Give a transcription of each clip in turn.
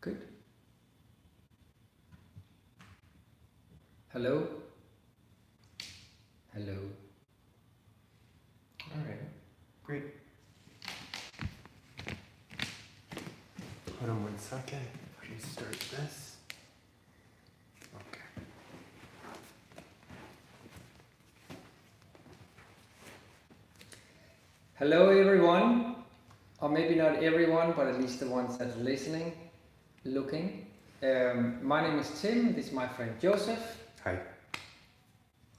Good. Hello. Hello. All right. Great. Hold on 1 second. Let me start this. Okay. Hello, everyone. Or maybe not everyone, but at least the ones that are listening, looking. My name is Tim. This is my friend Joseph. Hi.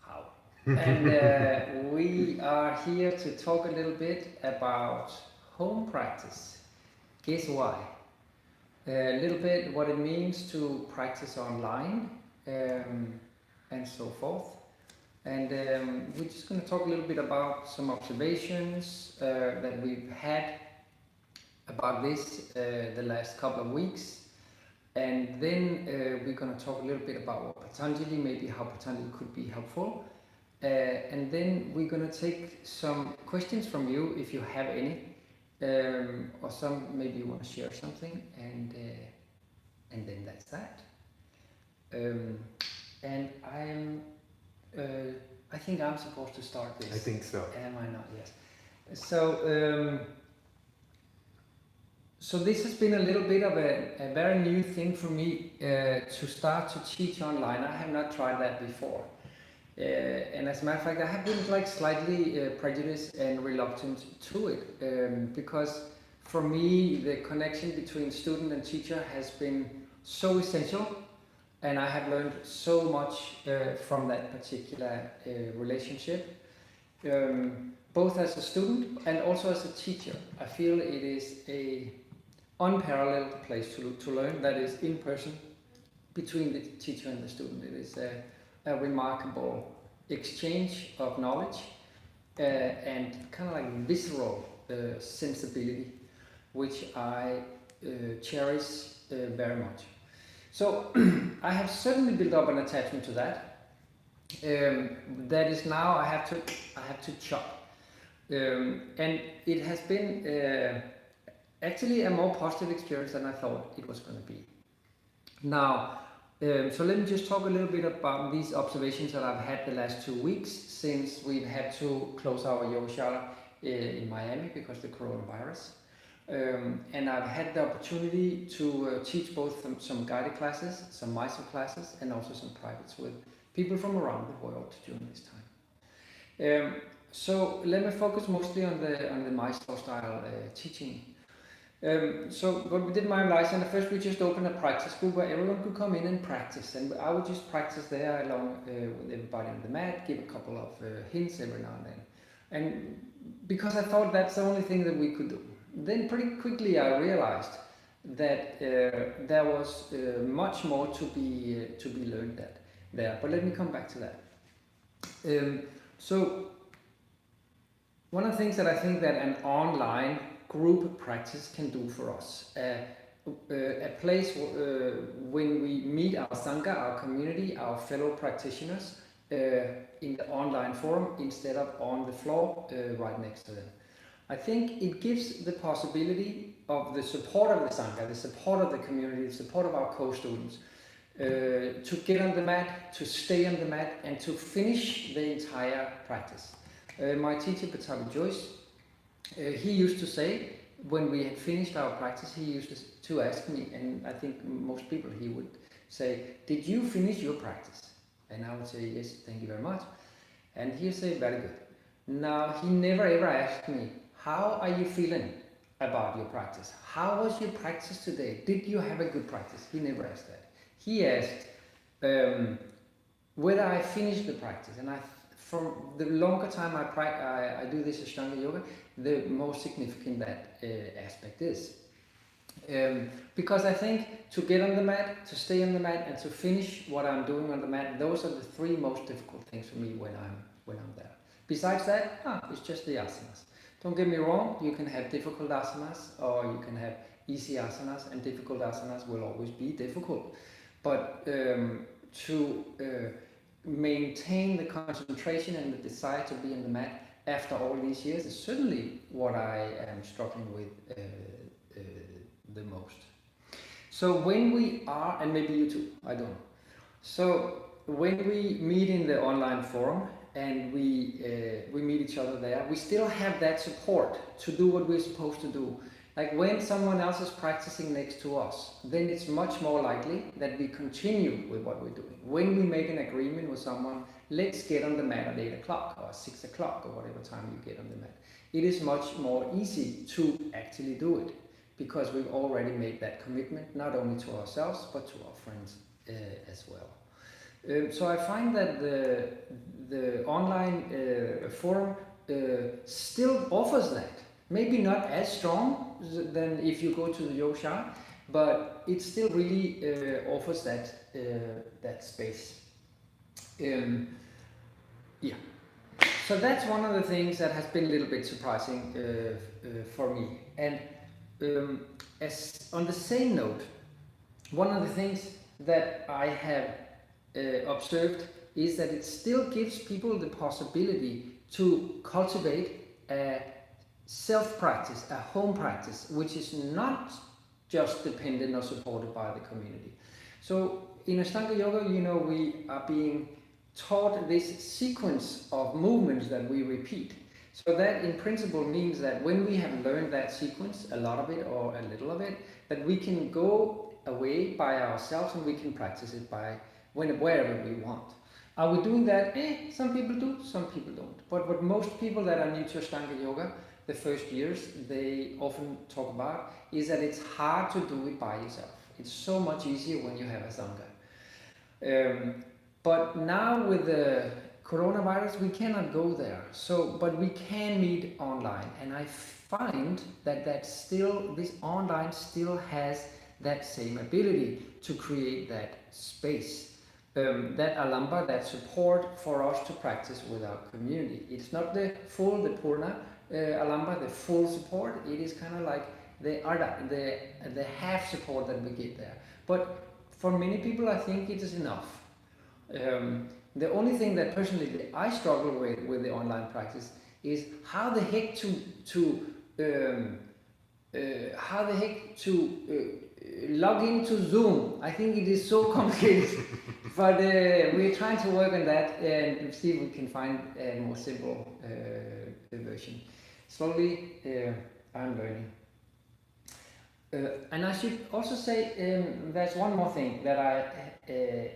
How? And we are here to talk a little bit about home practice. Guess why? A little bit what it means to practice online and so forth. And we're just going to talk a little bit about some observations that we've had about this the last couple of weeks. And then we're going to talk a little bit about what Patanjali, maybe how Patanjali could be helpful. And then we're going to take some questions from you if you have any. Or some maybe you want to share something, and then that's that. And I think I'm supposed to start this. I think so. Am I not? Yes. So this has been a little bit of a very new thing for me to start to teach online. I have not tried that before. And as a matter of fact, I have been like slightly prejudiced and reluctant to it because for me the connection between student and teacher has been so essential, and I have learned so much from that particular relationship, both as a student and also as a teacher. I feel it is a unparalleled place to learn, that is in person between the teacher and the student. It is a remarkable exchange of knowledge and kind of like visceral sensibility, which I cherish very much. So I have certainly built up an attachment to that. That is now I have to chop, and it has been actually a more positive experience than I thought it was going to be. Now. So let me just talk a little bit about these observations that I've had the last 2 weeks since we've had to close our yogashala in Miami because of the coronavirus. And I've had the opportunity to teach both some guided classes, some Mysore classes, and also some privates with people from around the world during this time. So let me focus mostly on the Mysore style teaching. So what we did in my license, first we just opened a practice group where everyone could come in and practice, and I would just practice there along with everybody on the mat, give a couple of hints every now and then, and because I thought that's the only thing that we could do. Then pretty quickly I realized that there was much more to be learned there, but let me come back to that. So one of the things that I think that an online group practice can do for us, a place when we meet our Sangha, our community, our fellow practitioners in the online forum instead of on the floor right next to them. I think it gives the possibility of the support of the Sangha, the support of the community, the support of our co-students to get on the mat, to stay on the mat, and to finish the entire practice. My teacher, Patanjali Joyce, he used to say, when we had finished our practice, he used to ask me, and I think most people, he would say, "Did you finish your practice?" And I would say, "Yes, thank you very much." And he would say, "Very good." Now, he never ever asked me, "How are you feeling about your practice? How was your practice today? Did you have a good practice?" He never asked that. He asked whether I finished the practice, and from the longer time I do this Ashtanga yoga, the more significant that aspect is. Because I think to get on the mat, to stay on the mat, and to finish what I'm doing on the mat, those are the three most difficult things for me when I'm there. Besides that, it's just the asanas. Don't get me wrong, you can have difficult asanas or you can have easy asanas, and difficult asanas will always be difficult. But to maintain the concentration and the desire to be on the mat after all these years is certainly what I am struggling with the most. So when we are, and maybe you too, I don't know. So when we meet in the online forum and we meet each other there, we still have that support to do what we're supposed to do. Like when someone else is practicing next to us, then it's much more likely that we continue with what we're doing. When we make an agreement with someone, let's get on the mat at 8 o'clock or 6 o'clock or whatever time you get on the mat. It is much more easy to actually do it because we've already made that commitment, not only to ourselves, but to our friends as well. So I find that the online forum still offers that. Maybe not as strong than if you go to the Yoga, but it still really offers that space. Yeah. So that's one of the things that has been a little bit surprising for me. And as on the same note, one of the things that I have observed is that it still gives people the possibility to cultivate a self-practice, a home practice, which is not just dependent or supported by the community. So in Ashtanga Yoga, you know, we are being taught this sequence of movements that we repeat. So that in principle means that when we have learned that sequence, a lot of it or a little of it, that we can go away by ourselves and we can practice it by wherever we want. Are we doing that? Some people do, some people don't. But what most people that are new to Ashtanga Yoga, the first years, they often talk about is that it's hard to do it by yourself. It's so much easier when you have a Sangha. But now with the coronavirus, we cannot go there. So, but we can meet online, and I find that this online still has that same ability to create that space. That alamba, that support for us to practice with our community. It's not the Purna alamba, the full support. It is kind of like the half support that we get there. But for many people, I think it is enough. The only thing that personally I struggle with the online practice is how the heck to log into Zoom. I think it is so complicated, but we're trying to work on that and see if we can find a more simple version. Slowly, I'm learning. And I should also say there's one more thing that I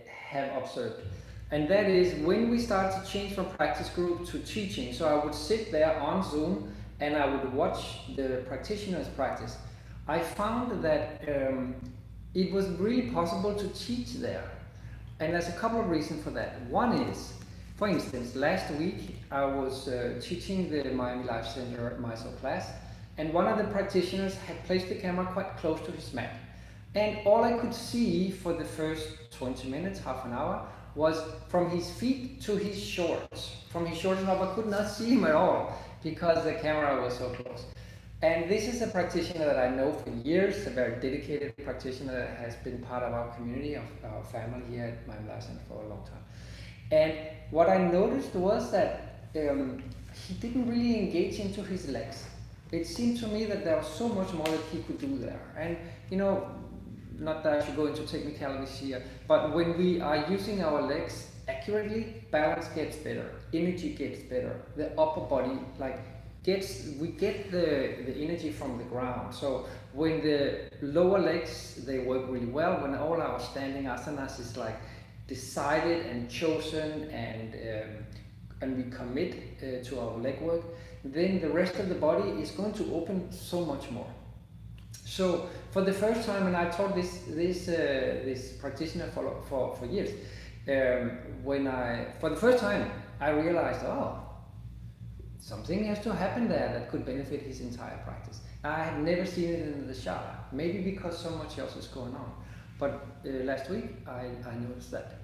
have observed, and that is when we start to change from practice group to teaching. So I would sit there on Zoom and I would watch the practitioners practice. I found that it was really possible to teach there, and there's a couple of reasons for that. One is, for instance, last week I was teaching the Miami Life Center Mysore class, and one of the practitioners had placed the camera quite close to his mat, and all I could see for the first 20 minutes, half an hour, was from his feet to his shorts. From his shorts up, I could not see him at all because the camera was so close. And this is a practitioner that I know for years, a very dedicated practitioner that has been part of our community, of our family here at Miami Life Center for a long time. And what I noticed was that he didn't really engage into his legs. It seemed to me that there was so much more that he could do there. And you know, not that I should go into technicalities here, but when we are using our legs accurately, balance gets better, energy gets better, the upper body we get the energy from the ground. So when the lower legs, they work really well, when all our standing asanas is like decided and chosen and we commit to our leg work, then the rest of the body is going to open so much more. So for the first time, and I taught this practitioner for years, for the first time I realized, something has to happen there that could benefit his entire practice. I had never seen it in the shala, maybe because so much else is going on. But last week I noticed that.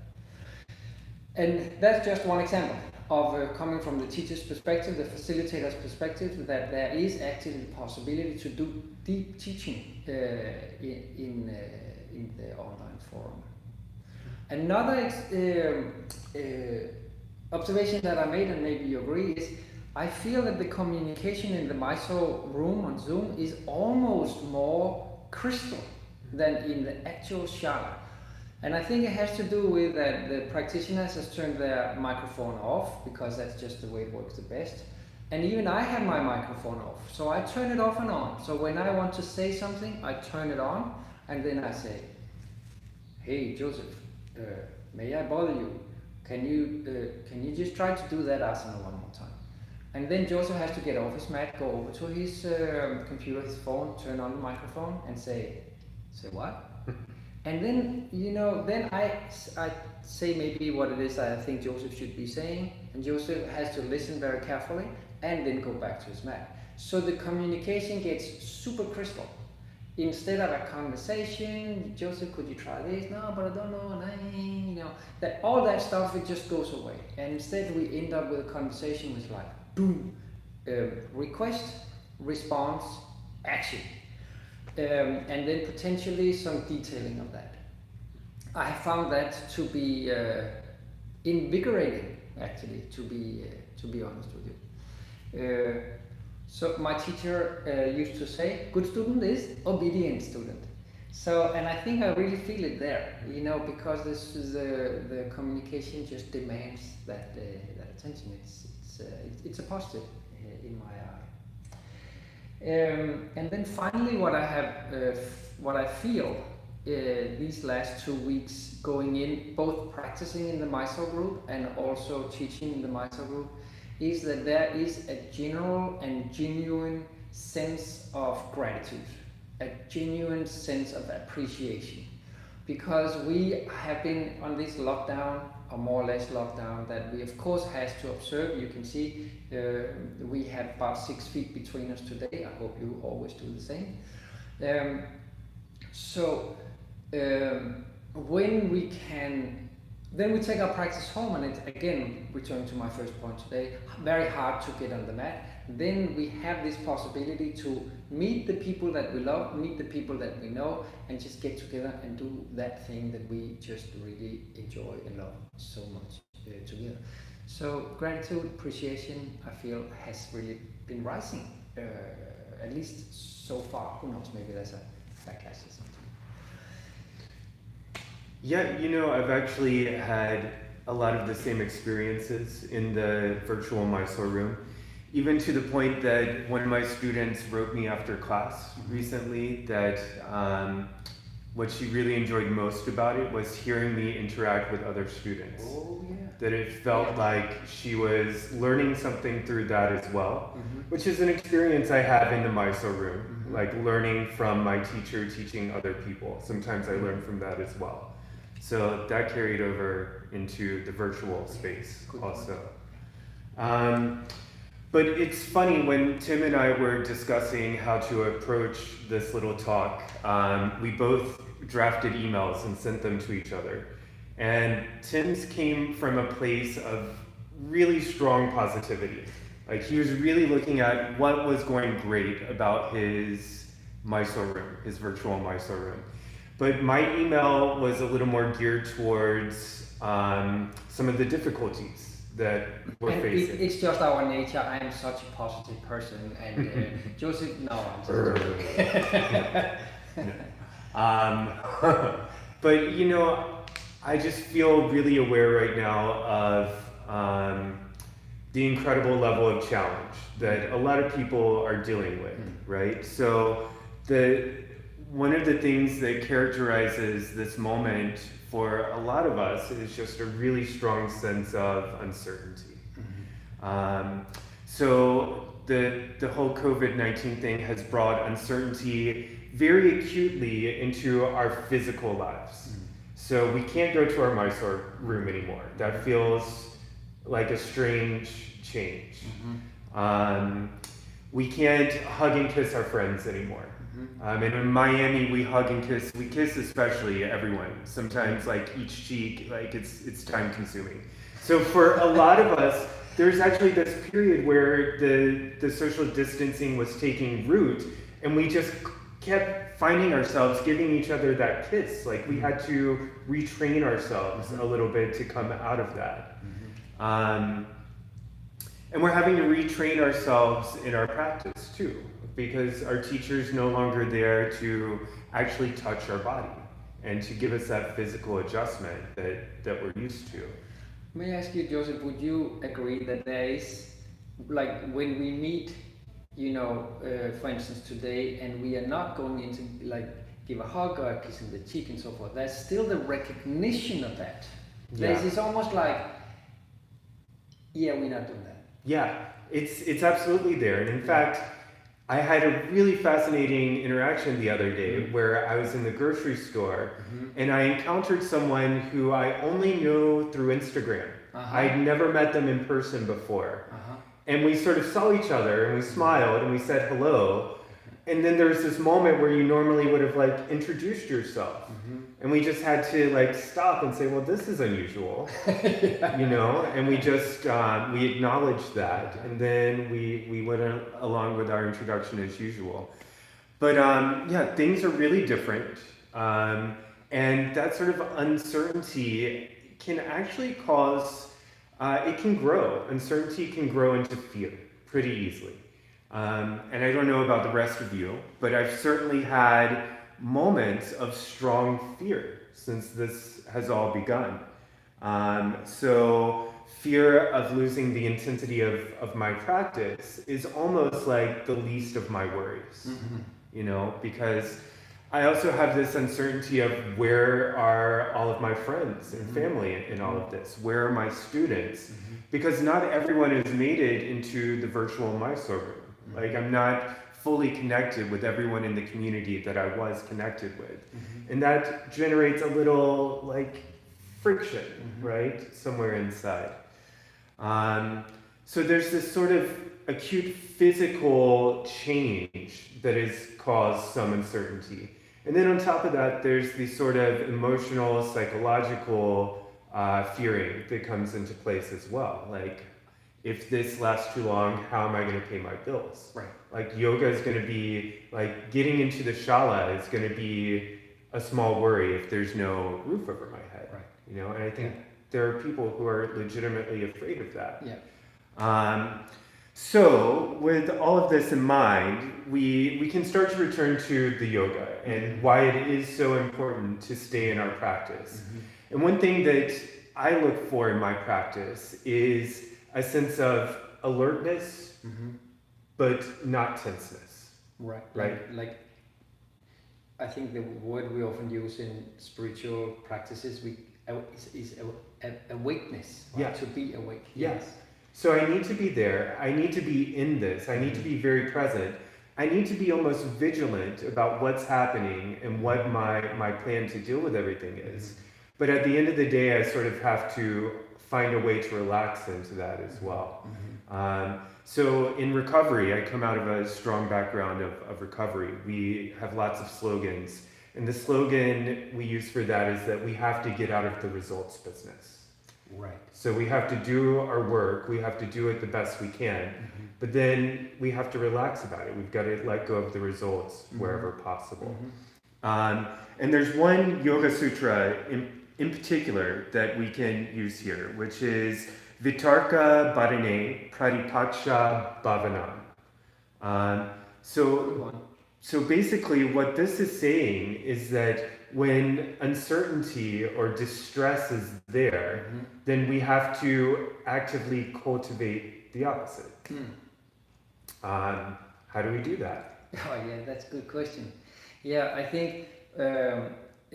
And that's just one example of coming from the teacher's perspective, the facilitator's perspective, that there is actually the possibility to do deep teaching in the online forum. Another observation that I made, and maybe you agree, is I feel that the communication in the Mysore room on Zoom is almost more crystal than in the actual shala. And I think it has to do with that the practitioners has turned their microphone off, because that's just the way it works the best. And even I have my microphone off, so I turn it off and on. So when I want to say something, I turn it on, and then I say, "Hey Joseph, may I bother you? Can you just try to do that asana one more time?" And then Joseph has to get off his mat, go over to his computer, his phone, turn on the microphone, and say what? And then, then I say maybe what it is I think Joseph should be saying, and Joseph has to listen very carefully, and then go back to his mat. So the communication gets super crystal. Instead of a conversation, "Joseph, could you try this?" "No, but I don't know." That all that stuff, it just goes away. And instead we end up with a conversation which is like, boom, request, response, action. And then potentially some detailing of that. I have found that to be invigorating, actually, to be honest with you. So my teacher used to say, "Good student is obedient student." So, and I think I really feel it there, because this is the communication just demands that attention. It's a positive in my eye. And then finally, what I feel these last 2 weeks going in, both practicing in the Mysore group and also teaching in the Mysore group, is that there is a general and genuine sense of gratitude, a genuine sense of appreciation, because we have been on this lockdown, or more or less lockdown, that we of course has to observe. You can see we have about 6 feet between us today. I hope you always do the same. When we can, then we take our practice home, and it's again, returning to my first point today, very hard to get on the mat. Then we have this possibility to meet the people that we love, meet the people that we know, and just get together and do that thing that we just really enjoy and love so much together. So gratitude, appreciation, I feel, has really been rising, at least so far. Who knows, maybe there's a backlash or something. Yeah, I've actually had a lot of the same experiences in the virtual Mysore room, even to the point that one of my students wrote me after class recently that what she really enjoyed most about it was hearing me interact with other students. Oh, yeah. That it felt like she was learning something through that as well, which is an experience I have in the Mysore room, like learning from my teacher teaching other people. Sometimes I learn from that as well. So that carried over into the virtual space also. But it's funny, when Tim and I were discussing how to approach this little talk, we both drafted emails and sent them to each other. And Tim's came from a place of really strong positivity. Like, he was really looking at what was going great about his Mysore room, his virtual Mysore room. But my email was a little more geared towards some of the difficulties that we're facing. It's just our nature. I am such a positive person, and Joseph, no, I'm just But I just feel really aware right now of the incredible level of challenge that a lot of people are dealing with, right? So one of the things that characterizes this moment for a lot of us is just a really strong sense of uncertainty. So the whole COVID-19 thing has brought uncertainty very acutely into our physical lives. So we can't go to our Mysore room anymore. That feels like a strange change. We can't hug and kiss our friends anymore. And in Miami, we hug and kiss. We kiss especially everyone. Sometimes, like, each cheek, like it's time consuming. So for a lot of us, there's actually this period where the social distancing was taking root, and we just kept finding ourselves giving each other that kiss. Like, we had to retrain ourselves a little bit to come out of that. And we're having to retrain ourselves in our practice too. because our teacher's no longer there to actually touch our body and to give us that physical adjustment that we're used to. May I ask you, Joseph, would you agree that there is, like, when we meet, for instance, today, and we are not going into, like, give a hug or a kiss on the cheek and so forth, there's still the recognition of that. Yeah. It's almost like, yeah, we're not doing that. Yeah, it's absolutely there. And in fact, I had a really fascinating interaction the other day where I was in the grocery store and I encountered someone who I only know through Instagram. I'd never met them in person before. And we sort of saw each other and we smiled and we said hello. And then there's this moment where you normally would have like introduced yourself. And we just had to like stop and say, well, this is unusual, and we just, we acknowledged that. And then we went along with our introduction as usual. But yeah, things are really different. And that sort of uncertainty can actually cause, it can grow. Uncertainty can grow into fear pretty easily. And I don't know about the rest of you, but I've certainly had moments of strong fear since this has all begun. So fear of losing the intensity of my practice is almost like the least of my worries, because I also have this uncertainty of where are all of my friends and family in all of this? Where are my students? Because not everyone has made it into the virtual Mysore room. Like, I'm not fully connected with everyone in the community that I was connected with. And that generates a little, like, friction, right? Somewhere inside. So there's this sort of acute physical change that has caused some uncertainty. And then on top of that, there's the sort of emotional, psychological fearing that comes into place as well. Like, if this lasts too long, how am I going to pay my bills? Right. Like, yoga is going to be, like, getting into the shala is going to be a small worry if there's no roof over my head. Right. And I think there are people who are legitimately afraid of that. Yeah. So with all of this in mind, we can start to return to the yoga and why it is so important to stay in our practice. And one thing that I look for in my practice is a sense of alertness, but not tenseness. Right. Right. Like I think the word we often use in spiritual practices is awakeness. Right? Yeah. To be awake. Yes. So I need to be there. I need to be in this. I need to be very present. I need to be almost vigilant about what's happening and what my plan to deal with everything is. But at the end of the day, I sort of have to find a way to relax into that as well. So in recovery, I come out of a strong background of recovery. We have lots of slogans. And the slogan we use for that is that we have to get out of the results business. Right. So we have to do our work, we have to do it the best we can, but then we have to relax about it. We've got to let go of the results wherever possible. And there's one yoga sutra in particular that we can use here, which is Vitarka Bharane Pratipaksha Bhavanam. So basically what this is saying is that when uncertainty or distress is there, then we have to actively cultivate the opposite. How do we do that? Oh yeah, that's a good question. Yeah, I think,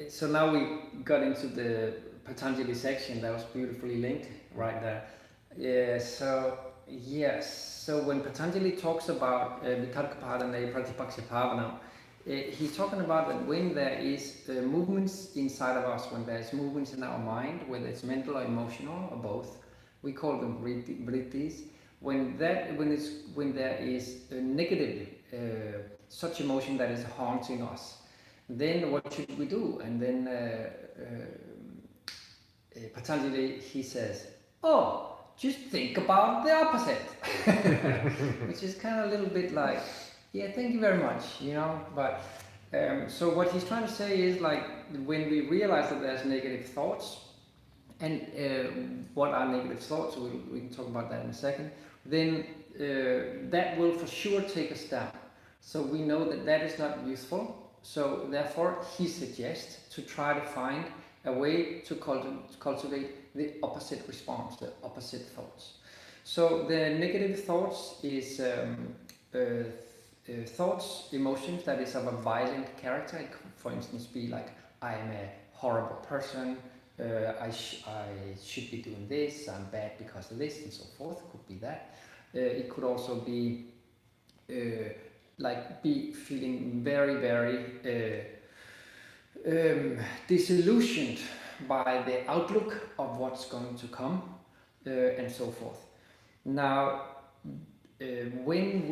so now we got into the Patanjali section that was beautifully linked right there. Yeah, so yes, so when Patanjali talks about Vitarka Bharane Pratipaksha Bhavanam, he's talking about that when there is movements inside of us, when there's movements in our mind, whether it's mental or emotional or both, we call them vrittis. When there is a negative, such emotion that is haunting us, then what should we do? And then Patanjali, he says, oh, just think about the opposite, which is kind of a little bit like, yeah, thank you very much, but so what he's trying to say is, like, when we realize that there's negative thoughts, and what are negative thoughts, so we can talk about that in a second, then that will for sure take us down. So we know that that is not useful. So therefore, he suggests to try to find a way to cultivate the opposite response, the opposite thoughts. So the negative thoughts is thoughts, emotions that is of a violent character. It could, for instance, be like, I am a horrible person, I should be doing this, I'm bad because of this, and so forth. It could be that. It could also be like be feeling very, very disillusioned by the outlook of what's going to come, and so forth. Now, when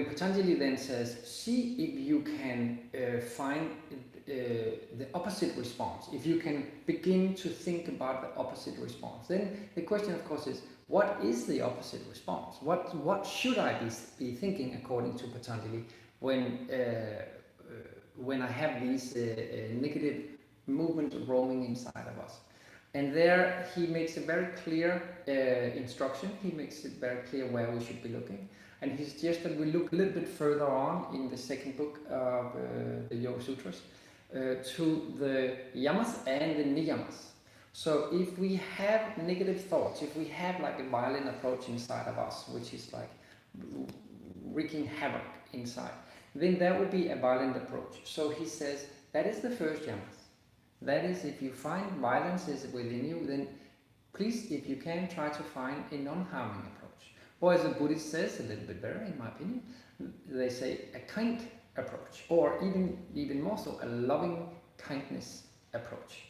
Patanjali then says, see if you can find the opposite response, if you can begin to think about the opposite response, then the question, of course, is what is the opposite response? What should I be thinking according to Patanjali when I have these negative movements roaming inside of us? And there he makes a very clear instruction. He makes it very clear where we should be looking. And he suggests that we look a little bit further on in the second book of the Yoga Sutras to the yamas and the niyamas. So if we have negative thoughts, if we have like a violent approach inside of us, which is like wreaking havoc inside, then that would be a violent approach. So he says that is the first yamas. That is, if you find violence is within you, then please, if you can, try to find a non-harming approach. Or as the Buddhist says, a little bit better in my opinion, they say a kind approach, or even more so, a loving kindness approach.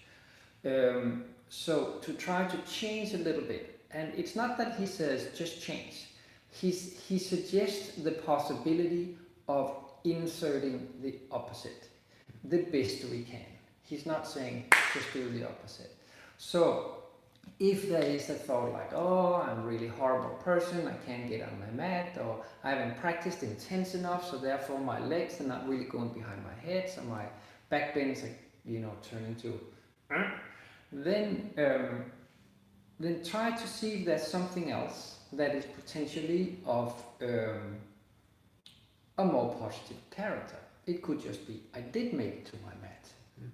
So to try to change a little bit, and it's not that he says just change. He suggests the possibility of inserting the opposite, the best we can. He's not saying just do the opposite. So if there is a thought like, oh, I'm a really horrible person, I can't get on my mat, or I haven't practiced intense enough, so therefore my legs are not really going behind my head, so my back bends are, turn into, then try to see if there's something else that is potentially of a more positive character. It could just be, I did make it to my mat,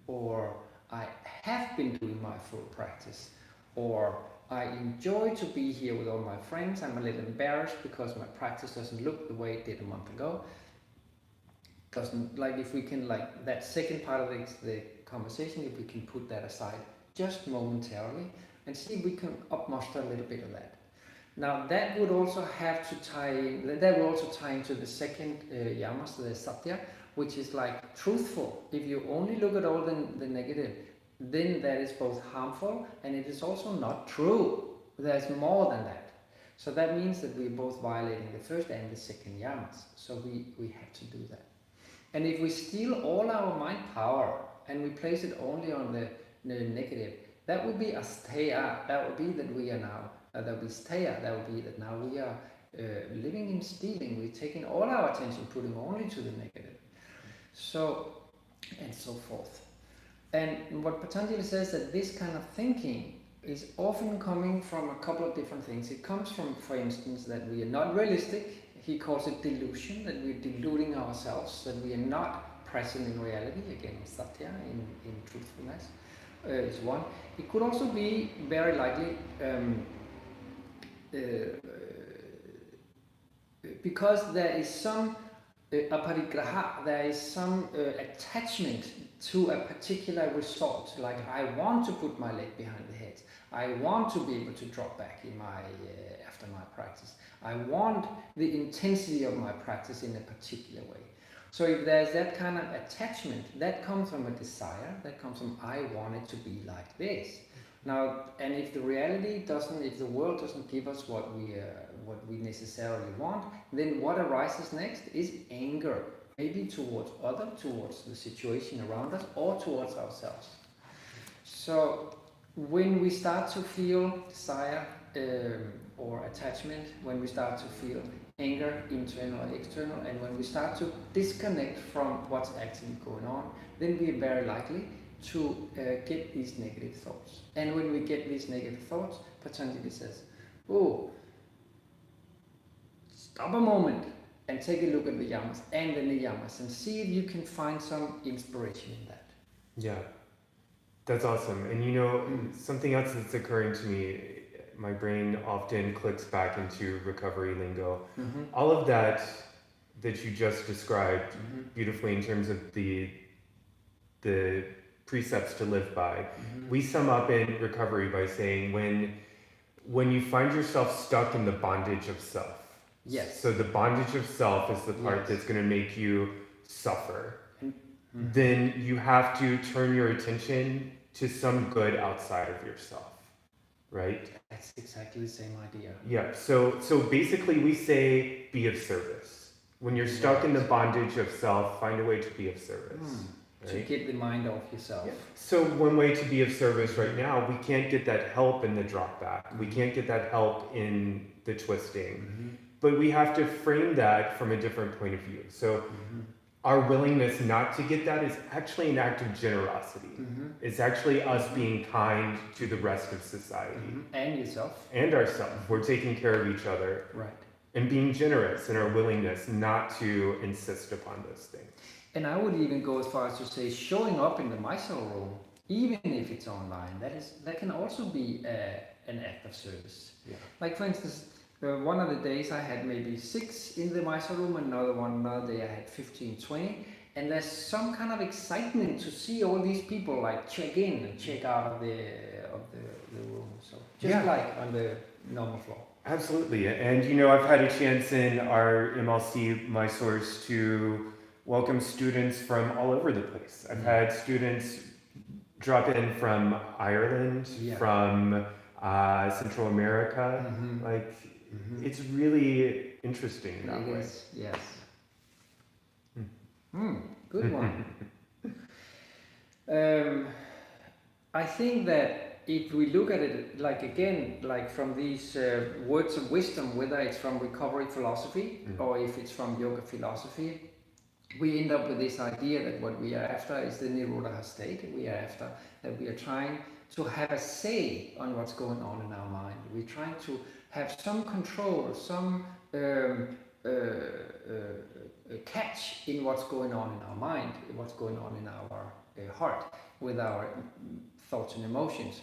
or I have been doing my full practice, or I enjoy to be here with all my friends. I'm a little embarrassed because my practice doesn't look the way it did a month ago. Doesn't, like, if we can, like, that second part of the conversation, if we can put that aside just momentarily and see if we can upmuster a little bit of that. Now that would also have to tie in, that will also tie into the second yamas, the satya, which is like truthful. If you only look at all the negative, then that is both harmful and it is also not true. There's more than that. So that means that we're both violating the first and the second yamas. So we have to do that. And if we steal all our mind power and we place it only on the negative, that would be asteya. That would be that we are now, that would be steya. That would be that now we are living in stealing. We're taking all our attention, putting only to the negative. So, and so forth. And what Patanjali says that this kind of thinking is often coming from a couple of different things. It comes from, for instance, that we are not realistic. He calls it delusion, that we're deluding ourselves, that we are not present in reality. Again, satya, in truthfulness, is one. It could also be very likely because there is some aparigraha, there is some attachment to a particular result. Like, I want to put my leg behind the head. I want to be able to drop back in my after my practice. I want the intensity of my practice in a particular way. So if there's that kind of attachment, that comes from a desire, that comes from I want it to be like this. Now, and if the reality doesn't, if the world doesn't give us what we necessarily want, then what arises next is anger, maybe towards others, towards the situation around us, or towards ourselves. So when we start to feel desire or attachment, when we start to feel anger, internal or external, and when we start to disconnect from what's actually going on, then we are very likely to get these negative thoughts. And when we get these negative thoughts, Patanjali says, oh, stop a moment and take a look at the yamas and the niyamas and see if you can find some inspiration in that. Yeah, that's awesome. And you know, something else that's occurring to me, my brain often clicks back into recovery lingo. All of that you just described beautifully in terms of the precepts to live by, we sum up in recovery by saying when you find yourself stuck in the bondage of self. Yes. So the bondage of self is the part that's going to make you suffer. Then you have to turn your attention to some good outside of yourself, right? That's exactly the same idea. Yeah. So basically, we say be of service. When you're stuck in the bondage of self, find a way to be of service. To get the mind off yourself. Yeah. So one way to be of service right now, we can't get that help in the drop back. We can't get that help in the twisting. But we have to frame that from a different point of view. So our willingness not to get that is actually an act of generosity. It's actually us being kind to the rest of society. And yourself. And ourselves. We're taking care of each other. Right. And being generous in our willingness not to insist upon those things. And I would even go as far as to say showing up in the Mysore room, even if it's online, that can also be an act of service. Yeah. Like for instance, one of the days I had maybe 6 in the Mysore room, another day I had 15, 20, and there's some kind of excitement to see all these people like check in and check out of the room. So just like on the normal floor. Absolutely, and you know I've had a chance in our MLC Mysore's to welcome students from all over the place. I've had students drop in from Ireland, from Central America. Like, it's really interesting that way. Yes. Good one. I think that if we look at it, like again, like from these words of wisdom, whether it's from recovery philosophy or if it's from yoga philosophy, we end up with this idea that what we are after is the Nirodha state. We are after that we are trying to have a say on what's going on in our mind. We're trying to have some control, some catch in what's going on in our mind, what's going on in our heart with our thoughts and emotions.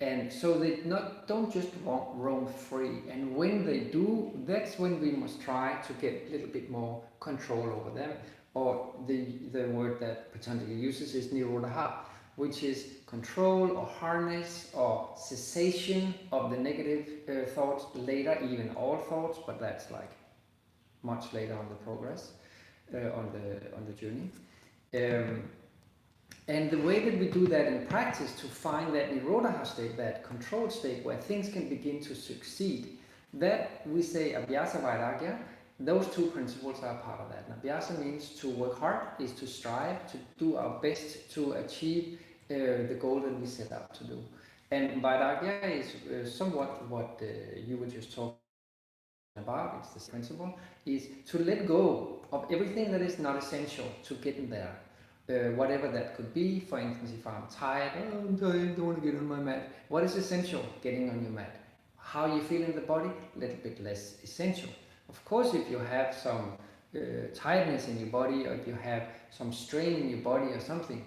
And so they don't just roam free. And when they do, that's when we must try to get a little bit more control over them. Or the word that Patanjali uses is Nirodha, which is control or harness or cessation of the negative thoughts later, even all thoughts, but that's like much later on the progress, on the journey. And the way that we do that in practice to find that Nirodha state, that controlled state where things can begin to succeed, that we say Abhyasa Vairagya. Those two principles are part of that. Abhyasa means to work hard, is to strive, to do our best to achieve the goal that we set out to do. And Vairagya is somewhat what you were just talking about, it's this principle, is to let go of everything that is not essential to getting there. Whatever that could be. For instance, if I'm tired, I don't want to get on my mat. What is essential? Getting on your mat. How you feel in the body? A little bit less essential. Of course, if you have some tiredness in your body, or if you have some strain in your body or something,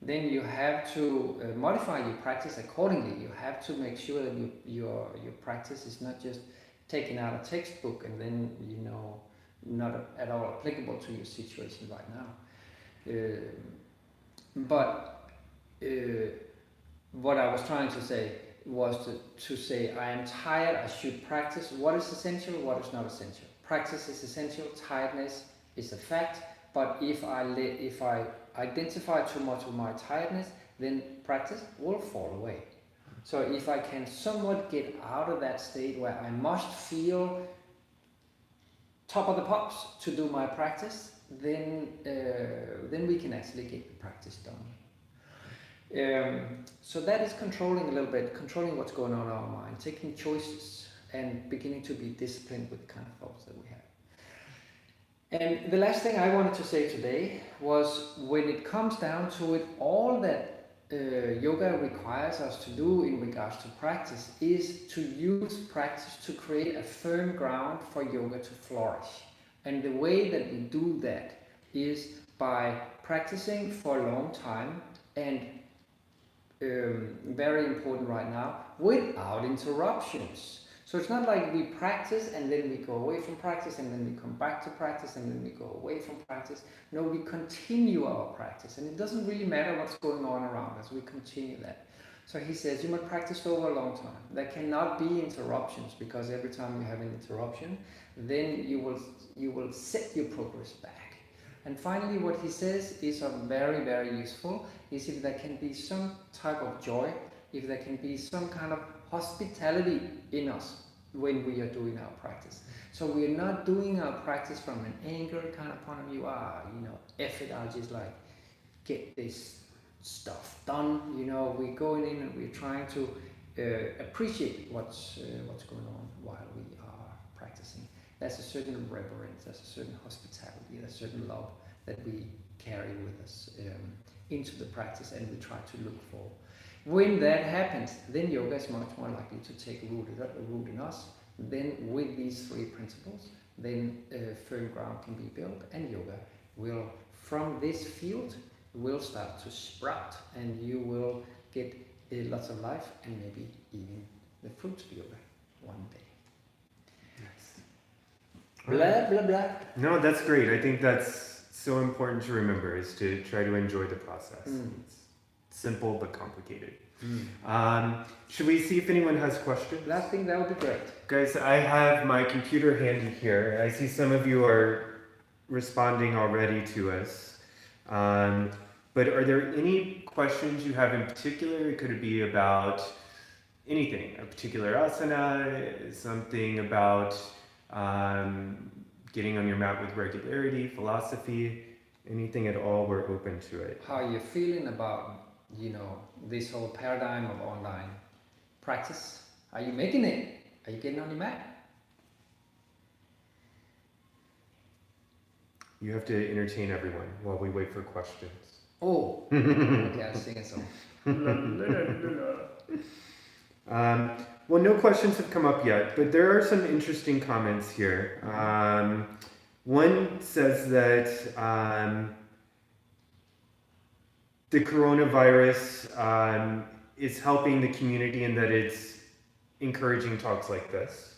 then you have to modify your practice accordingly. You have to make sure that your practice is not just taken out of textbook and then, not at all applicable to your situation right now. But what I was trying to say was to say I am tired, I should practice. What is essential, what is not essential? Practice is essential, tiredness is a fact, but if I identify too much of my tiredness, then practice will fall away. So if I can somewhat get out of that state where I must feel top of the pops to do my practice, then we can actually get the practice done. So that is controlling a little bit, controlling what's going on in our mind, taking choices and beginning to be disciplined with the kind of thoughts that we have. And the last thing I wanted to say today was, when it comes down to it, all that yoga requires us to do in regards to practice is to use practice to create a firm ground for yoga to flourish. And the way that we do that is by practicing for a long time and very important right now, without interruptions. So it's not like we practice and then we go away from practice and then we come back to practice and then we go away from practice. No, we continue our practice, and it doesn't really matter what's going on around us, we continue that. So he says you must practice for over a long time. There cannot be interruptions, because every time you have an interruption, then you will set your progress back. And finally, what he says is very, very useful, is if there can be some type of joy, if there can be some kind of hospitality in us when we are doing our practice. So we are not doing our practice from an anger kind of point of view, F it, I'll just like get this stuff done. We're going in and we're trying to appreciate what's going on while we are practicing. There's a certain reverence, there's a certain hospitality, there's a certain love that we carry with us into the practice, and we try to look for. When that happens, then yoga is much more likely to take root in us. Then with these three principles, then firm ground can be built, and yoga will, from this field, will start to sprout, and you will get lots of life and maybe even the fruits of yoga one day. Blah, blah, blah. No, that's great. I think that's so important to remember, is to try to enjoy the process. It's simple but complicated. Should we see if anyone has questions? I think that would be great. Guys, I have my computer handy here. I see some of you are responding already to us. But are there any questions you have in particular? Could it be about anything, a particular asana, something about getting on your mat with regularity, philosophy, anything at all? We're open to it. How are you feeling about, this whole paradigm of online practice? Are you making it? Are you getting on your mat? You have to entertain everyone while we wait for questions. Oh, okay, I'll sing a song. Well, no questions have come up yet, but there are some interesting comments here. One says that the coronavirus is helping the community in that it's encouraging talks like this.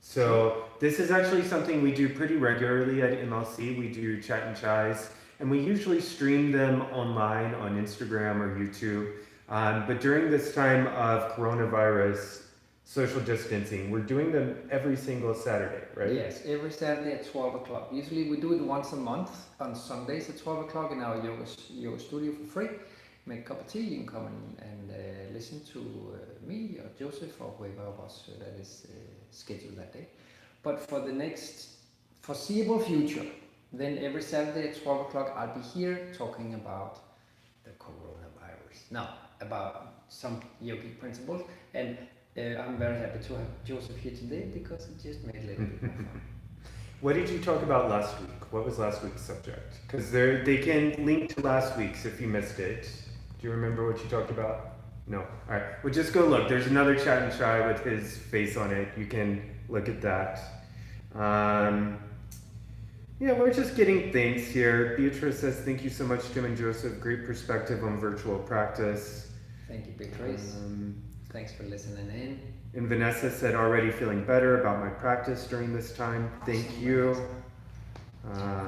So this is actually something we do pretty regularly at MLC. We do Chat&Chais, and we usually stream them online on Instagram or YouTube. But during this time of coronavirus, social distancing, we're doing them every single Saturday, right? Yes, every Saturday at 12 o'clock. Usually we do it once a month on Sundays at 12 o'clock in our yoga studio for free. Make a cup of tea, you can come and listen to me or Joseph or whoever of us that is scheduled that day. But for the next foreseeable future, then every Saturday at 12 o'clock I'll be here talking about the coronavirus. Now, about some yogic principles, and I'm very happy to have Joseph here today because it just made it a little bit more fun. What did you talk about last week? What was last week's subject? Because they can link to last week's if you missed it. Do you remember what you talked about? No. All right. Well, just go look. There's another Chat&Chai with his face on it. You can look at that. Yeah, we're just getting things here. Beatrice says, thank you so much, Tim and Joseph. Great perspective on virtual practice. Thank you, Beatrice. Thanks for listening in. And Vanessa said, already feeling better about my practice during this time. Thank you.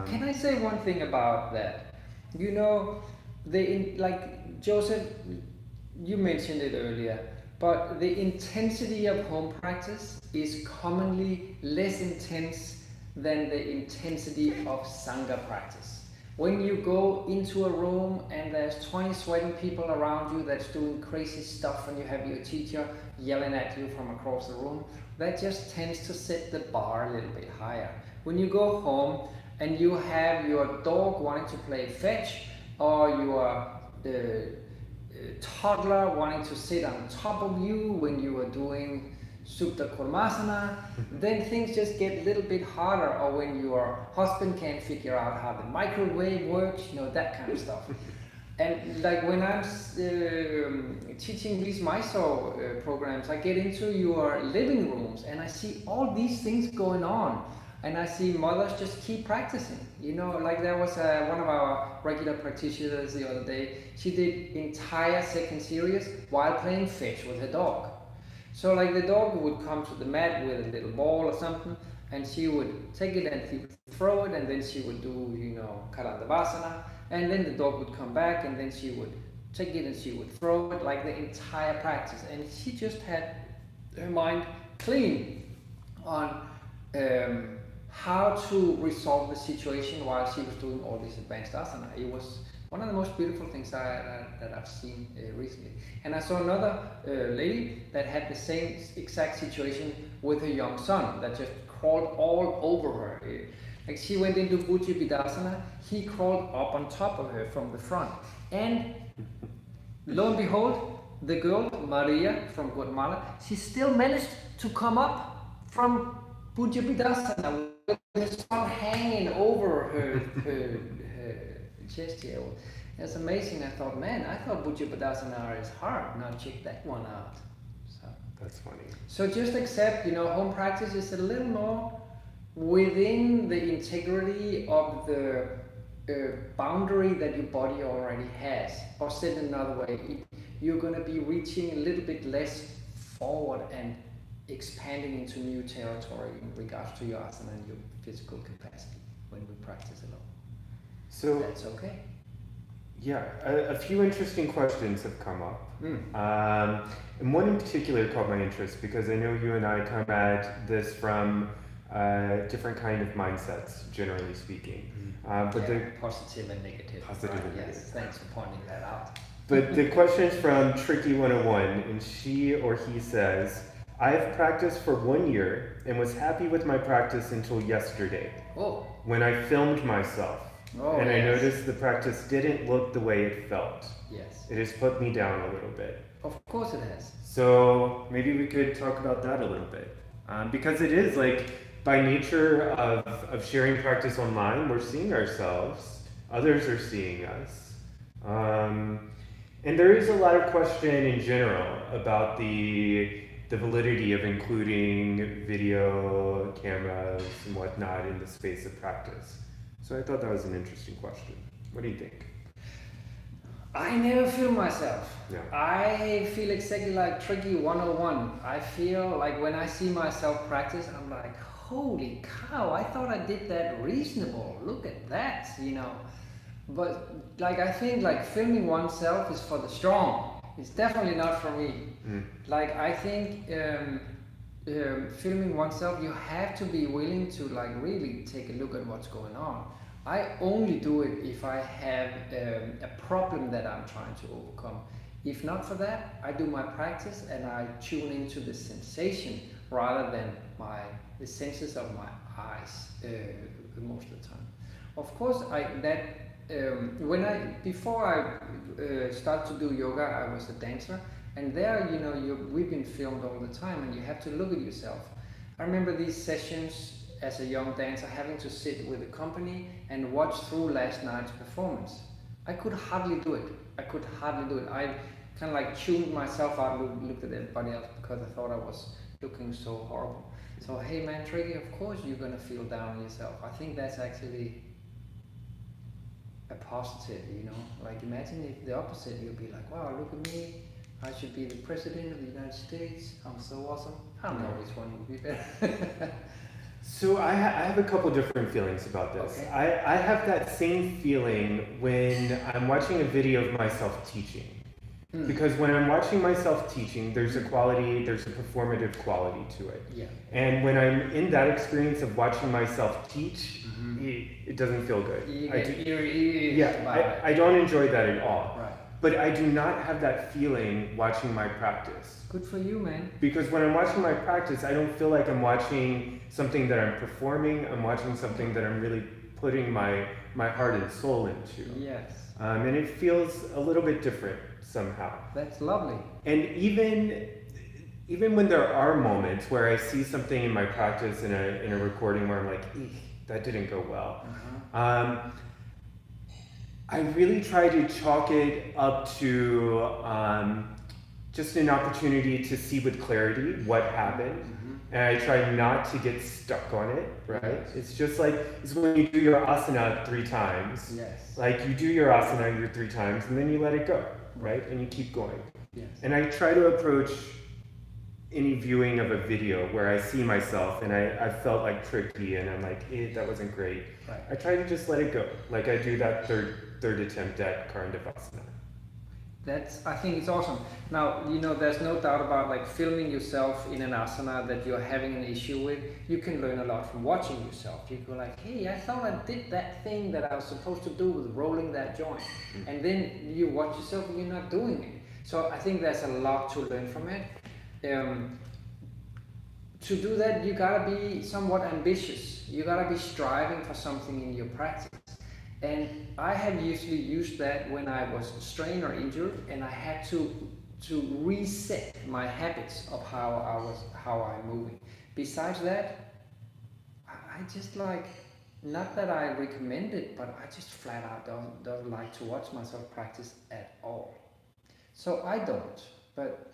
Can I say one thing about that? Like Joseph, you mentioned it earlier, but the intensity of home practice is commonly less intense than the intensity of Sangha practice. When you go into a room and there's 20 sweating people around you that's doing crazy stuff, and you have your teacher yelling at you from across the room, that just tends to set the bar a little bit higher. When you go home and you have your dog wanting to play fetch, or your toddler wanting to sit on top of you when you are doing Supta Kurmasana, then things just get a little bit harder. Or when your husband can't figure out how the microwave works, that kind of stuff. And like when I'm teaching these Mysore programs, I get into your living rooms and I see all these things going on. And I see mothers just keep practicing. Like there was one of our regular practitioners the other day. She did entire second series while playing fetch with her dog. So like the dog would come to the mat with a little ball or something, and she would take it and he would throw it, and then she would do, Kalandavasana, and then the dog would come back, and then she would take it and she would throw it, like the entire practice. And she just had her mind clean on how to resolve the situation while she was doing all this advanced asana. It was one of the most beautiful things that I've seen recently. And I saw another lady that had the same exact situation with her young son that just crawled all over her. Like she went into Bhujividasana, he crawled up on top of her from the front. And lo and behold, the girl, Maria from Guatemala, she still managed to come up from Bhujividasana with her son hanging over her chest here. It's amazing. I thought, man, I thought Bhujividasana is hard. Now check that one out. So that's funny. So just accept, home practice is a little more within the integrity of the boundary that your body already has. Or said another way, you're going to be reaching a little bit less forward and expanding into new territory in regards to your asana and your physical capacity when we practice alone. So that's okay. Yeah, a few interesting questions have come up. And one in particular caught my interest because I know you and I come at this from different kind of mindsets, generally speaking. But the positive and negative. Positive and negative. Yes, thanks for pointing that out. But the question is from Tricky 101, and she or he says, I've practiced for 1 year and was happy with my practice until yesterday. Oh. When I filmed myself. Oh, and yes. I noticed the practice didn't look the way it felt. Yes. It has put me down a little bit. Of course it has. So maybe we could talk about that a little bit. Because it is like, by nature of sharing practice online, we're seeing ourselves, others are seeing us. And there is a lot of question in general about the validity of including video cameras and whatnot in the space of practice. So I thought that was an interesting question. What do you think? I never feel myself. Yeah. I feel exactly like Tricky 101. I feel like when I see myself practice, I'm like, holy cow, I thought I did that reasonable. Look at that, But like I think like filming oneself is for the strong. It's definitely not for me. Like I think filming oneself, you have to be willing to like really take a look at what's going on. I only do it if I have a problem that I'm trying to overcome. If not for that, I do my practice and I tune into the sensation rather than the senses of my eyes most of the time. Of course, before I started to do yoga, I was a dancer, and there, we've been filmed all the time, and you have to look at yourself. I remember these sessions as a young dancer having to sit with a company and watch through last night's performance. I could hardly do it. I kind of like tuned myself out and looked at everybody else because I thought I was looking so horrible. So hey man, Tricky, of course you're gonna feel down on yourself. I think that's actually a positive, Like imagine if the opposite, you'll be like, wow, look at me. I should be the president of the United States. I'm so awesome. I don't know which one would be better. So I have a couple different feelings about this. Okay. I have that same feeling when I'm watching a video of myself teaching. Because when I'm watching myself teaching, there's a performative quality to it. Yeah. And when I'm in that experience of watching myself teach, it doesn't feel good. I don't enjoy that at all. Right. But I do not have that feeling watching my practice. Good for you, man. Because when I'm watching my practice, I don't feel like I'm watching something that I'm performing. I'm watching something that I'm really putting my heart and soul into. Yes. And it feels a little bit different somehow. That's lovely. And even when there are moments where I see something in my practice in a recording where I'm like, that didn't go well. I really try to chalk it up to just an opportunity to see with clarity what happened and I try not to get stuck on it, right? It's just like, it's when you do your asana 3 times. Yes. Like you do your asana your 3 times and then you let it go, right? And you keep going. Yes. And I try to approach any viewing of a video where I see myself and I felt like tricky and I'm like, that wasn't great. Right. I try to just let it go. Like I do that third attempt at Karandavasana. I think it's awesome. Now, there's no doubt about like filming yourself in an asana that you're having an issue with. You can learn a lot from watching yourself. You go like, hey, I thought I did that thing that I was supposed to do with rolling that joint. And then you watch yourself and you're not doing it. So I think there's a lot to learn from it. To do that, you gotta be somewhat ambitious. You gotta be striving for something in your practice. And I have usually used that when I was strained or injured, and I had to reset my habits of how I'm moving. Besides that, I just like, not that I recommend it, but I just flat out don't like to watch myself practice at all. So I don't, but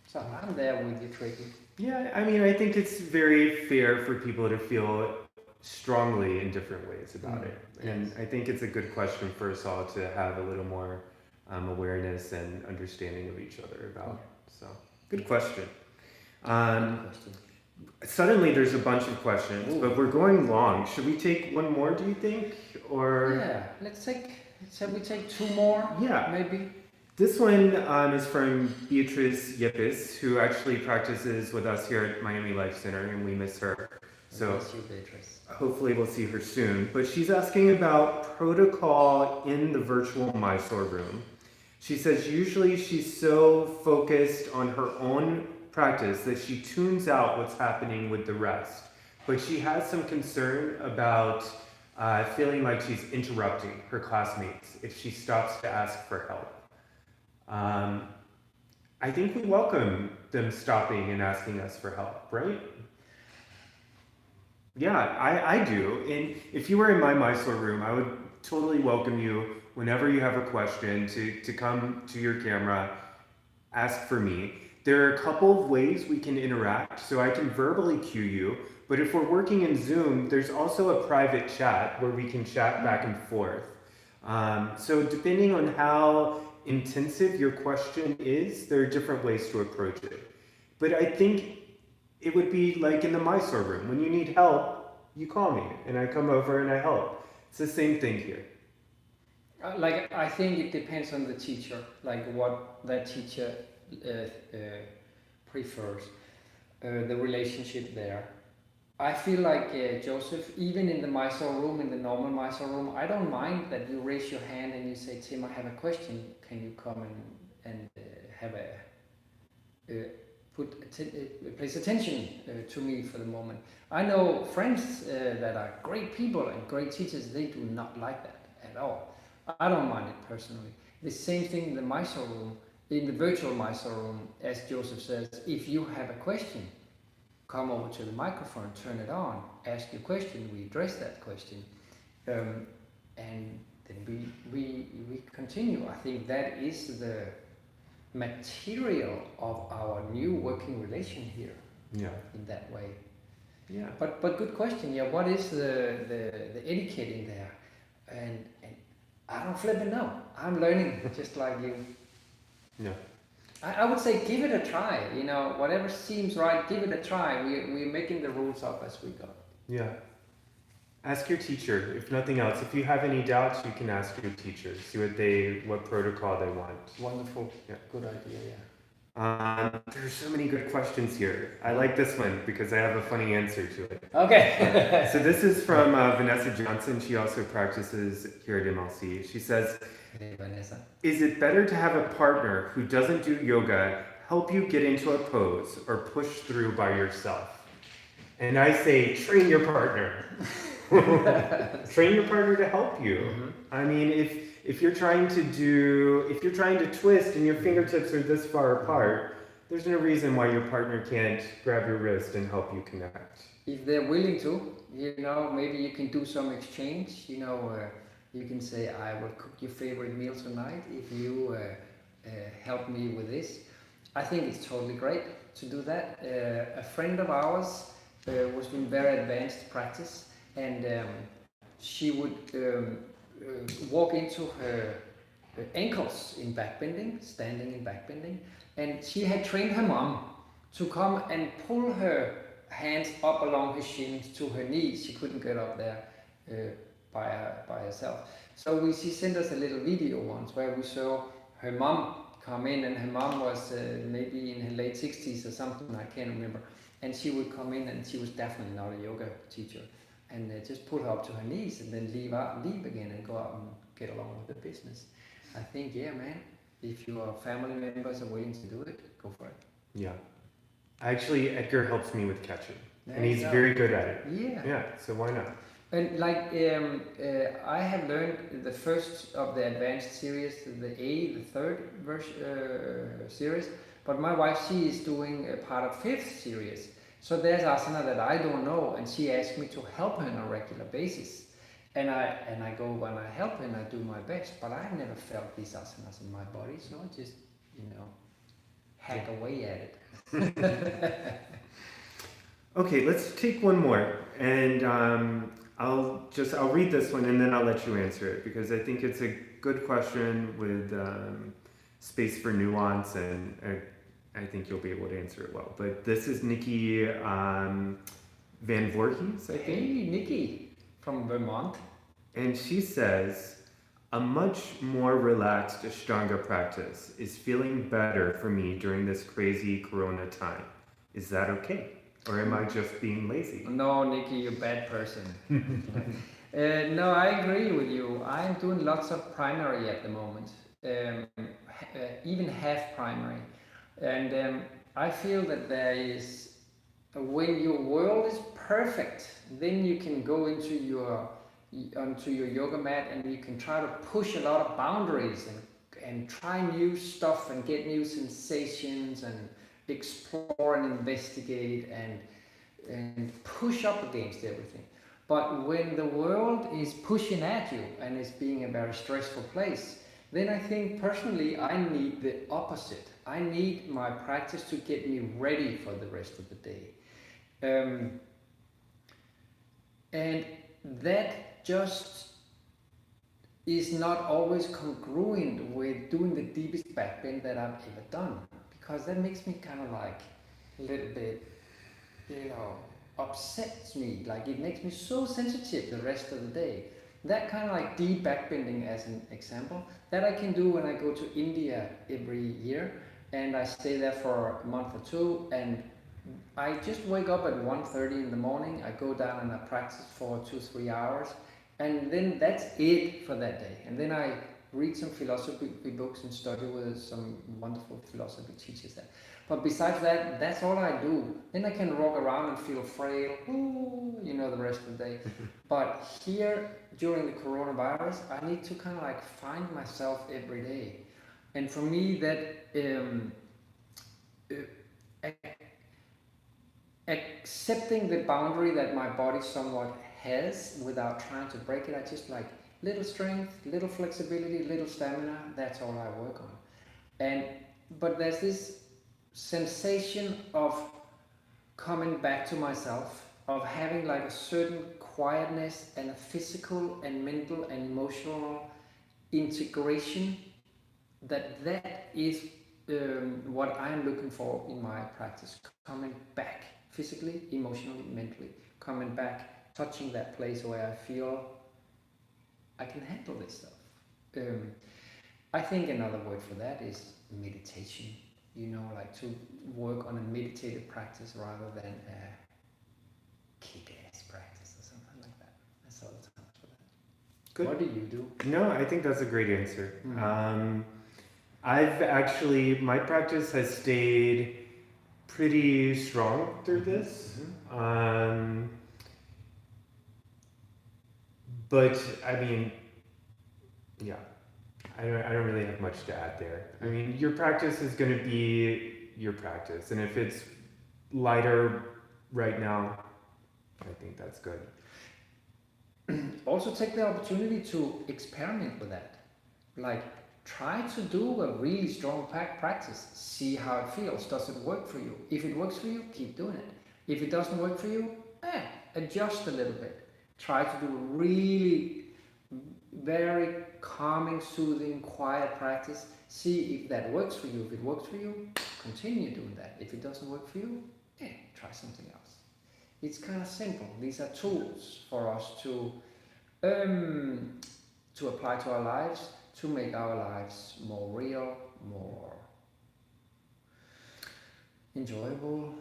so I'm there with you, Tricky. Yeah, I mean, I think it's very fair for people to feel strongly in different ways about it. And Yes. I think it's a good question for us all to have a little more awareness and understanding of each other about. So, good question. Suddenly there's a bunch of questions, but we're going long. Should we take one more, do you think? Or Yeah, shall we take 2 more? Yeah. Maybe. This one is from Beatrice Yepes, who actually practices with us here at Miami Life Center, and we miss her. So Bless you, Beatrice. hopefully we'll see her soon. But she's asking about protocol in the virtual Mysore room. She says usually she's so focused on her own practice that she tunes out what's happening with the rest. But she has some concern about feeling like she's interrupting her classmates if she stops to ask for help. I think we welcome them stopping and asking us for help, right? Yeah, I do. And if you were in my Mysore room, I would totally welcome you whenever you have a question to come to your camera, ask for me. There are a couple of ways we can interact. So I can verbally cue you, but if we're working in Zoom, there's also a private chat where we can chat back and forth. So depending on how intensive your question is, there are different ways to approach it. But I think it would be like in the Mysore room. When you need help, you call me and I come over and I help. It's the same thing here. I think it depends on the teacher, like what that teacher prefers, the relationship there. I feel like Joseph, even in the Mysore room, in the normal Mysore room, I don't mind that you raise your hand and you say, Tim, I have a question. Can you come and have place attention to me for the moment? I know friends that are great people and great teachers, they do not like that at all. I don't mind it personally. The same thing in the Mysore room, in the virtual Mysore room, as Joseph says, if you have a question, come over to the microphone, turn it on, ask your question, we address that question, and then we continue. I think that is the material of our new working relation here. Yeah. In that way. Yeah. But good question. Yeah. What is the etiquette in there? And I don't flipping know. I'm learning just like you. Yeah. I would say give it a try. Whatever seems right, give it a try. We're making the rules up as we go. Yeah. Ask your teacher, if nothing else. If you have any doubts, you can ask your teacher. See what protocol they want. Wonderful. Yeah. Good idea, yeah. There's so many good questions here. I like this one because I have a funny answer to it. Okay. So this is from Vanessa Johnson. She also practices here at MLC. She says, Hey, Vanessa. is it better to have a partner who doesn't do yoga help you get into a pose or push through by yourself? And I say, train your partner. Train your partner to help you. Mm-hmm. I mean, if you're trying to twist and your fingertips are this far apart, there's no reason why your partner can't grab your wrist and help you connect. If they're willing to, maybe you can do some exchange. You can say, I will cook your favorite meal tonight if you help me with this. I think it's totally great. to do that. A friend of ours was doing very advanced practice, and she would walk into her ankles in backbending, standing in backbending, and she had trained her mom to come and pull her hands up along her shins to her knees. She couldn't get up there by herself. So she sent us a little video once where we saw her mom come in, and her mom was maybe in her late 60s or something, I can't remember. And she would come in, and she was definitely not a yoga teacher, and just put her up to her knees and then leave again and go out and get along with the business. I think, yeah, man, if your family members are willing to do it, go for it. Yeah. Actually, Edgar helps me with catching, and he's There you go. very good at it. Yeah. Yeah, so why not? And like I have learned the first of the advanced series, the third series, but my wife, she is doing a part of fifth series. So there's asana that I don't know, and she asked me to help her on a regular basis. And I go when I help her and I do my best, but I've never felt these asanas in my body, so I just, hack away at it. Okay, let's take one more, and I'll read this one and then I'll let you answer it, because I think it's a good question with space for nuance, and I think you'll be able to answer it well. But this is Nikki Van Voorhees, I think. Hey, Nikki from Vermont. And she says, a much more relaxed Ashtanga practice is feeling better for me during this crazy Corona time. Is that okay? Or am I just being lazy? No, Nikki, you're a bad person. No, I agree with you. I'm doing lots of primary at the moment, even half primary. And I feel that there is, when your world is perfect, then you can go onto your yoga mat and you can try to push a lot of boundaries and try new stuff and get new sensations and explore and investigate and push up against everything. But when the world is pushing at you and is being a very stressful place, then I think personally I need the opposite. I need my practice to get me ready for the rest of the day. And that just is not always congruent with doing the deepest back bend that I've ever done, because that makes me kind of like a little bit, upsets me. Like it makes me so sensitive the rest of the day. That kind of like deep back bending, as an example, that I can do when I go to India every year and I stay there for a month or two, and I just wake up at 1:30 in the morning, I go down and I practice for 2-3 hours, and then that's it for that day. And then I read some philosophy books and study with some wonderful philosophy teachers there. But besides that, that's all I do. Then I can walk around and feel frail, the rest of the day. But here, during the coronavirus, I need to kind of like find myself every day. And for me, that accepting the boundary that my body somewhat has without trying to break it, I just like little strength, little flexibility, little stamina, that's all I work on. But there's this sensation of coming back to myself, of having like a certain quietness and a physical and mental and emotional integration, that is what I'm looking for in my practice. Coming back physically, emotionally, mentally, coming back, touching that place where I feel I can handle this stuff. I think another word for that is meditation. Like to work on a meditative practice rather than a kick-ass practice or something like that. That's all the time for that. Good. What do you do? No, I think that's a great answer. My practice has stayed pretty strong through this. But I mean, yeah, I don't really have much to add there. I mean, your practice is going to be your practice, and if it's lighter right now, I think that's good. Also take the opportunity to experiment with that. Like try to do a really strong practice. See how it feels. Does it work for you? If it works for you, keep doing it. If it doesn't work for you, adjust a little bit. Try to do a really very calming, soothing, quiet practice. See if that works for you. If it works for you, continue doing that. If it doesn't work for you, try something else. It's kind of simple. These are tools for us to apply to our lives, to make our lives more real, more enjoyable.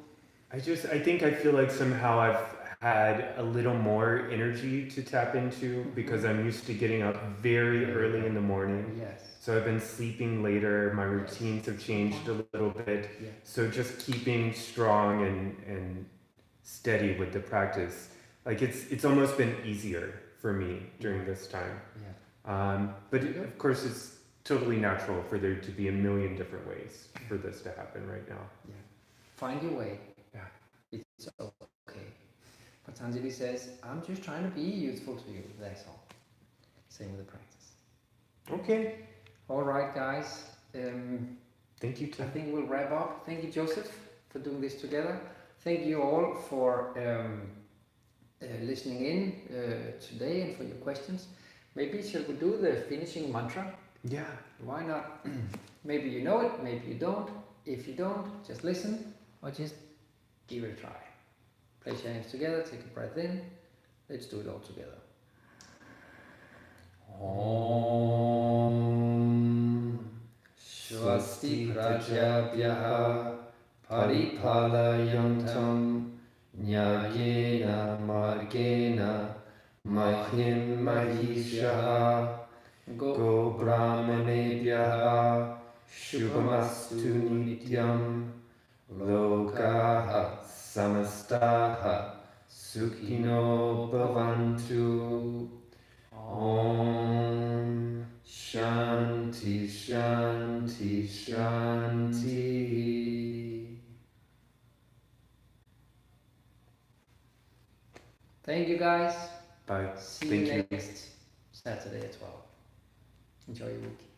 I think I feel like somehow I've had a little more energy to tap into because I'm used to getting up very early in the morning. Yes. So I've been sleeping later. My routines have changed a little bit. Yeah. So just keeping strong and steady with the practice, like it's almost been easier for me during this time. Yeah. But of course, it's totally natural for there to be a million different ways for this to happen right now. Yeah. Find your way. Yeah. It's okay. Patanjali says, I'm just trying to be useful to you. That's all. Same with the practice. Okay. All right, guys. Thank you, Tim. I think we'll wrap up. Thank you, Joseph, for doing this together. Thank you all for listening in today and for your questions. Maybe shall we do the finishing mantra? Yeah. Why not? Maybe you know it, maybe you don't. If you don't, just listen or just give it a try. Place your hands together, take a breath in. Let's do it all together. Om Swasti Prajabhyaha Paripalayantam Nyayena Margena Mahim Mahishaha Go Brahmanebhyaha Shubhamastu Nityam Lokaha Samastaha Sukhino Bhavantu Om Shanti Shanti Shanti. Thank you, guys. Bye. See you next Saturday at 12. Enjoy your week.